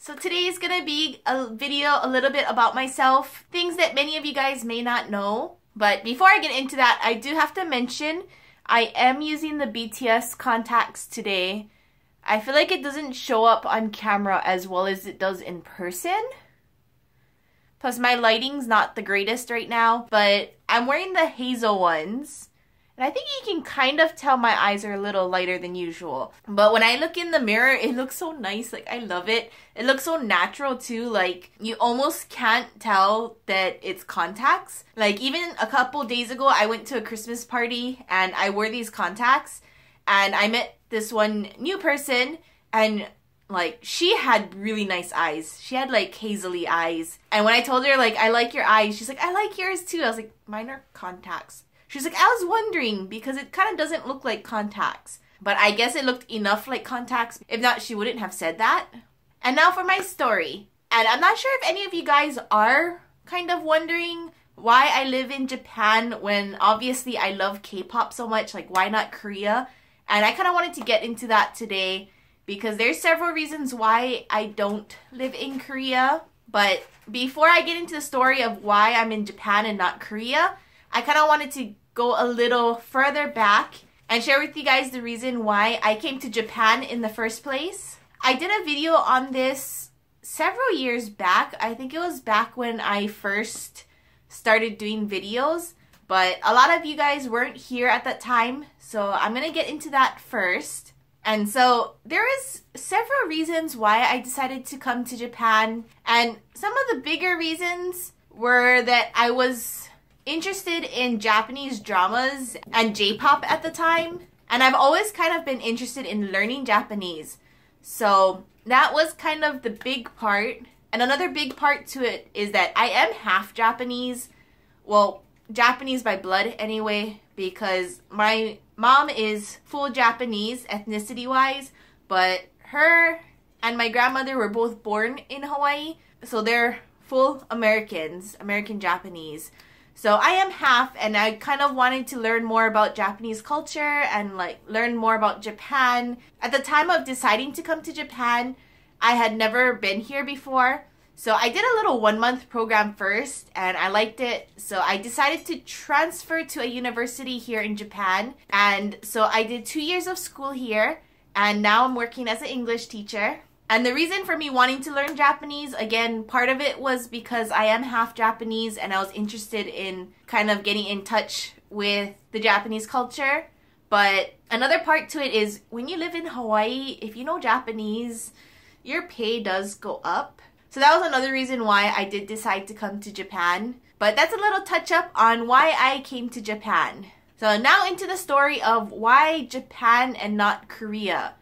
So today is gonna be a video a little bit about myself, things that many of you guys may not know. But before I get into that, I do have to mention I am using the BTS contacts today. I feel like it doesn't show up on camera as well as it does in person. Plus my lighting's not the greatest right now, but I'm wearing the hazel ones. And I think you can kind of tell my eyes are a little lighter than usual. But when I look in the mirror, it looks so nice. Like, I love it. It looks so natural too. Like, you almost can't tell that it's contacts. Like, even a couple days ago, I went to a Christmas party and I wore these contacts. And I met this one new person and like, she had really nice eyes. She had like hazily eyes. And when I told her like, I like your eyes, she's like, I like yours too. I was like, mine are contacts. She's like, I was wondering because it kind of doesn't look like contacts. But I guess it looked enough like contacts. If not, she wouldn't have said that. And now for my story. And I'm not sure if any of you guys are kind of wondering why I live in Japan when obviously I love K-pop so much. Like, why not Korea? And I kind of wanted to get into that today because there's several reasons why I don't live in Korea. But before I get into the story of why I'm in Japan and not Korea, I kind of wanted to go a little further back and share with you guys the reason why I came to Japan in the first place. I did a video on this several years back. I think it was back when I first started doing videos, but a lot of you guys weren't here at that time, so I'm gonna get into that first. And so there is several reasons why I decided to come to Japan, and some of the bigger reasons were that I was interested in Japanese dramas and J-pop at the time, and I've always kind of been interested in learning Japanese. So that was kind of the big part. And another big part to it is that I am half Japanese. Well, Japanese by blood anyway, because my mom is full Japanese ethnicity-wise, but her and my grandmother were both born in Hawaii, so they're full Americans, American Japanese. So I am half, and I kind of wanted to learn more about Japanese culture and like learn more about Japan. At the time of deciding to come to Japan, I had never been here before. So I did a little 1-month program first and I liked it. So I decided to transfer to a university here in Japan. And so I did 2 years of school here, and now I'm working as an English teacher. And the reason for me wanting to learn Japanese, again, part of it was because I am half Japanese and I was interested in kind of getting in touch with the Japanese culture. But another part to it is when you live in Hawaii, if you know Japanese, your pay does go up. So that was another reason why I did decide to come to Japan. But that's a little touch up on why I came to Japan. So now into the story of why Japan and not Korea.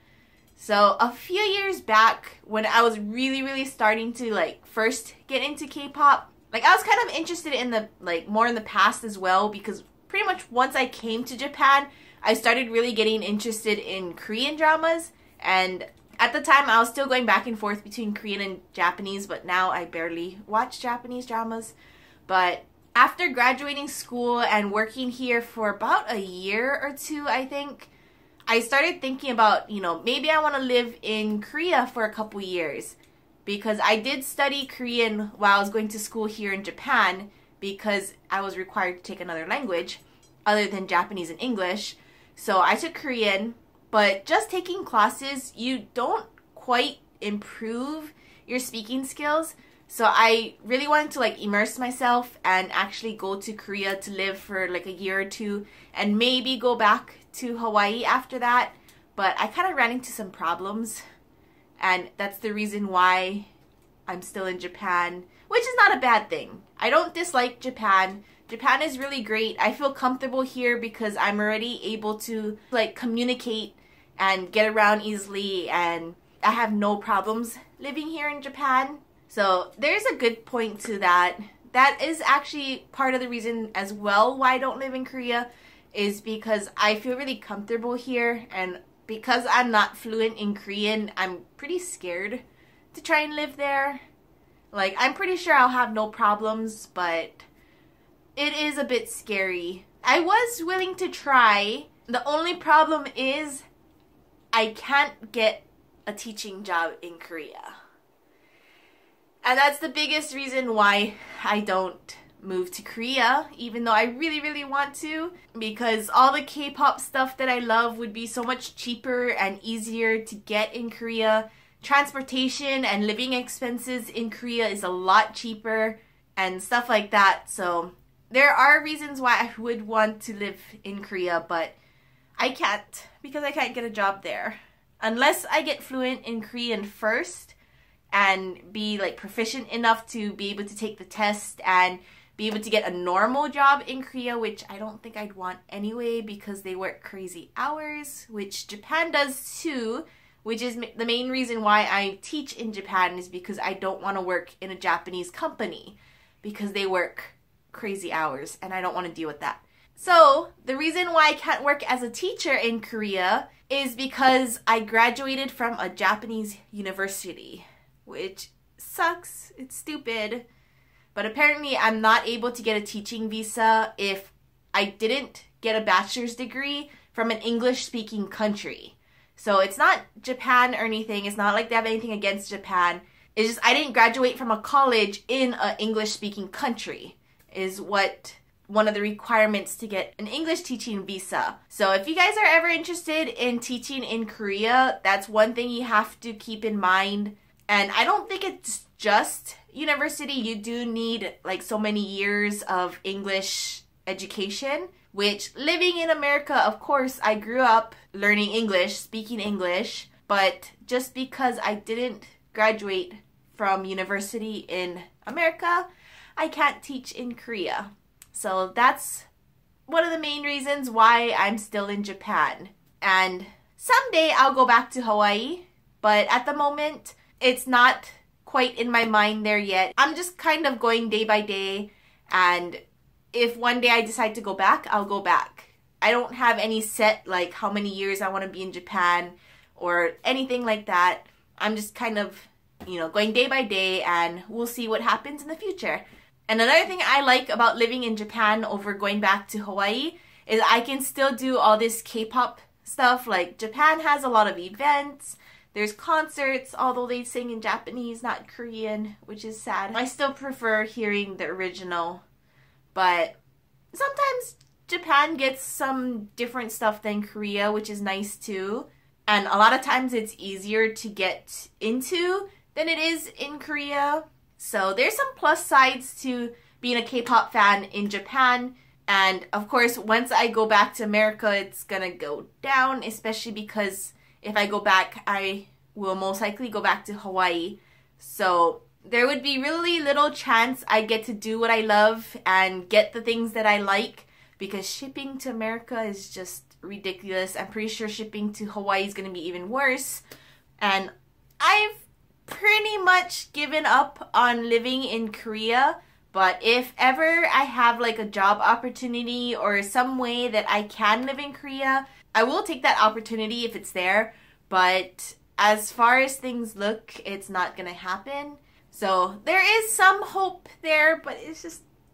So a few years back when I was really starting to like first get into K-pop, like I was kind of interested in the like more in the past as well, because pretty much once I came to Japan, I started really getting interested in Korean dramas. And at the time I was still going back and forth between Korean and Japanese, but now I barely watch Japanese dramas. But after graduating school and working here for about a year or two, I think, I started thinking about, you know, maybe I want to live in Korea for a couple years, because I did study Korean while I was going to school here in Japan because I was required to take another language other than Japanese and English. So I took Korean, but just taking classes, you don't quite improve your speaking skills. So I really wanted to like immerse myself and actually go to Korea to live for like a year or two and maybe go back to Hawaii after that. But I kind of ran into some problems, and that's the reason why I'm still in Japan, which is not a bad thing. I don't dislike Japan. Japan is really great. I feel comfortable here because I'm already able to like communicate and get around easily, and I have no problems living here in Japan. So there's a good point to that. That is actually part of the reason as well why I don't live in Korea, is because I feel really comfortable here, and because I'm not fluent in Korean, I'm pretty scared to try and live there. Like, I'm pretty sure I'll have no problems, but it is a bit scary. I was willing to try. The only problem is I can't get a teaching job in Korea. And that's the biggest reason why I don't move to Korea, even though I really, really want to, because all the K-pop stuff that I love would be so much cheaper and easier to get in Korea. Transportation and living expenses in Korea is a lot cheaper and stuff like that. So there are reasons why I would want to live in Korea, but I can't because I can't get a job there. Unless I get fluent in Korean first and be like proficient enough to be able to take the test and be able to get a normal job in Korea, which I don't think I'd want anyway because they work crazy hours, which Japan does too, which is the main reason why I teach in Japan, is because I don't want to work in a Japanese company because they work crazy hours and I don't want to deal with that. So the reason why I can't work as a teacher in Korea is because I graduated from a Japanese university, which sucks. It's stupid. But apparently I'm not able to get a teaching visa if I didn't get a bachelor's degree from an English-speaking country. So it's not Japan or anything. It's not like they have anything against Japan. It's just I didn't graduate from a college in an English-speaking country is what one of the requirements to get an English teaching visa. So if you guys are ever interested in teaching in Korea, that's one thing you have to keep in mind. And I don't think it's just university. You do need like so many years of English education, which living in America, of course, I grew up learning English, speaking English, but just because I didn't graduate from university in America, I can't teach in Korea. So that's one of the main reasons why I'm still in Japan. And someday I'll go back to Hawaii, but at the moment, it's not quite in my mind there yet. I'm just kind of going day by day, and if one day I decide to go back, I'll go back. I don't have any set like how many years I want to be in Japan or anything like that. I'm just kind of, going day by day, and we'll see what happens in the future. And another thing I like about living in Japan over going back to Hawaii is I can still do all this K-pop stuff. Like Japan has a lot of events. There's concerts, although they sing in Japanese, not Korean, which is sad. I still prefer hearing the original, but sometimes Japan gets some different stuff than Korea, which is nice too. And a lot of times it's easier to get into than it is in Korea. So there's some plus sides to being a K-pop fan in Japan. And of course, once I go back to America, it's gonna go down, especially because if I go back, I will most likely go back to Hawaii. So there would be really little chance I get to do what I love and get the things that I like, because shipping to America is just ridiculous. I'm pretty sure shipping to Hawaii is going to be even worse. And I've pretty much given up on living in Korea. But if ever I have like a job opportunity or some way that I can live in Korea, I will take that opportunity if it's there. But as far as things look, it's not gonna happen. So there is some hope there, but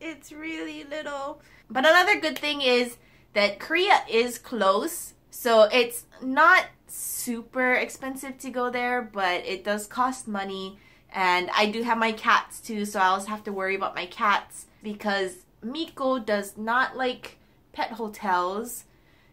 it's really little. But another good thing is that Korea is close. So it's not super expensive to go there, but it does cost money. And I do have my cats too, so I always have to worry about my cats because Miko does not like pet hotels.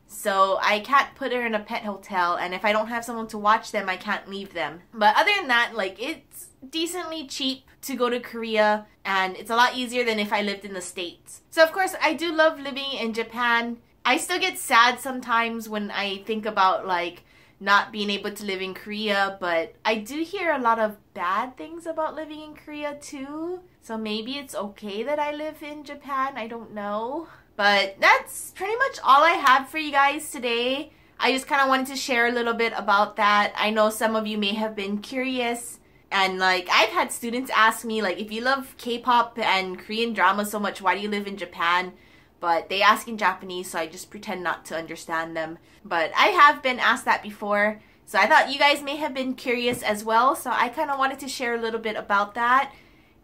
So I can't put her in a pet hotel, and if I don't have someone to watch them, I can't leave them. But other than that, like, it's decently cheap to go to Korea, and it's a lot easier than if I lived in the States. So of course, I do love living in Japan. I still get sad sometimes when I think about like not being able to live in Korea, but I do hear a lot of bad things about living in Korea too. So maybe it's okay that I live in Japan, I don't know. But that's pretty much all I have for you guys today. I just kind of wanted to share a little bit about that. I know some of you may have been curious. And like, I've had students ask me, like, if you love K-pop and Korean drama so much, why do you live in Japan? But they ask in Japanese, so I just pretend not to understand them. But I have been asked that before. So I thought you guys may have been curious as well. So I kind of wanted to share a little bit about that.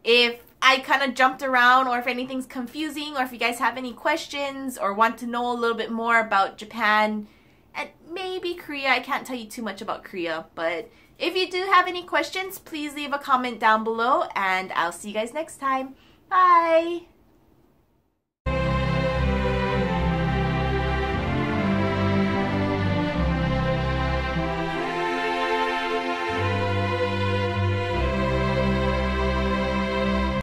If I kind of jumped around, or if anything's confusing, or if you guys have any questions or want to know a little bit more about Japan and maybe Korea. I can't tell you too much about Korea, but if you do have any questions, please leave a comment down below, and I'll see you guys next time. Bye!